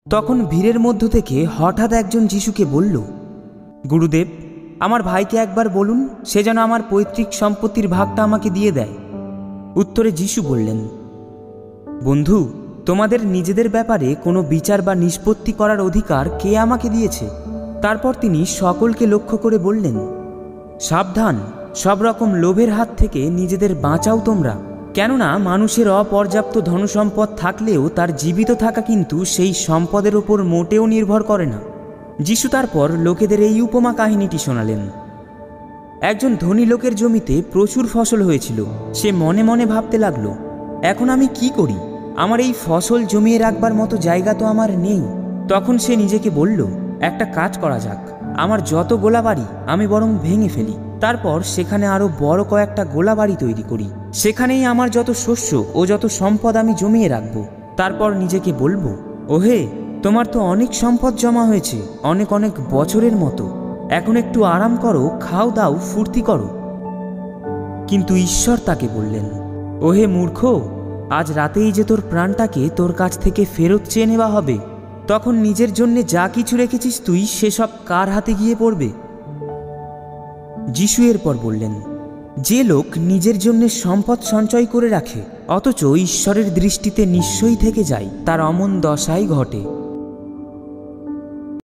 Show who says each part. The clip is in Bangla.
Speaker 1: তখন ভিড়ের মধ্য থেকে হঠাৎ একজন যিশুকে বলল, গুরুদেব, আমার ভাইকে একবার বলুন সে যেন আমার পৈতৃক সম্পত্তির ভাগটা আমাকে দিয়ে দেয়। উত্তরে যিশু বললেন, বন্ধু, তোমাদের নিজেদের ব্যাপারে কোনো বিচার বা নিষ্পত্তি করার অধিকার কে আমাকে দিয়েছে? তারপর তিনি সকলকে লক্ষ্য করে বললেন, সাবধান, সব রকম লোভের হাত থেকে নিজেদের বাঁচাও তোমরা। কেননা মানুষের অপর্যাপ্ত ধনসম্পদ থাকলেও তার জীবিত থাকা কিন্তু সেই সম্পদের ওপর মোটেও নির্ভর করে না। যিশু তারপর লোকেদের এই উপমা কাহিনীটি শোনালেন। একজন ধনী লোকের জমিতে প্রচুর ফসল হয়েছিল। সে মনে মনে ভাবতে লাগলো, এখন আমি কি করি? আমার এই ফসল জমিয়ে রাখবার মতো জায়গা তো আমার নেই। তখন সে নিজেকে বলল, একটা কাজ করা যাক, আমার যত গোলাবাড়ি আমি বরং ভেঙে ফেলি, তারপর সেখানে আরো বড় কয়েকটা গোলাবাড়ি তৈরি করি। সেখানেই আমার যত শস্য ও যত সম্পদ আমি জমিয়ে রাখবো। তারপর নিজেকে বলবো, ওহে, তোমার তো অনেক সম্পদ জমা হয়েছে, অনেক অনেক বছরের মতো। এখন একটু আরাম করো, খাও দাও, ফুর্তি করো। কিন্তু ঈশ্বর তাকে বললেন, ওহে মূর্খ, আজ রাতেই যে তোর প্রাণটাকে তোর কাছ থেকে ফেরত চেয়ে নেওয়া হবে। তখন নিজের জন্য যা কিছু রেখেছিস তুই, সেসব কার হাতে গিয়ে পড়বে? যিশু এরপর বললেন, যে লোক নিজের জন্য সম্পদ সঞ্চয় করে রাখে অথচ ঈশ্বরের দৃষ্টিতে নিঃস্বই থেকে যায়, তার অমন দশাই ঘটে।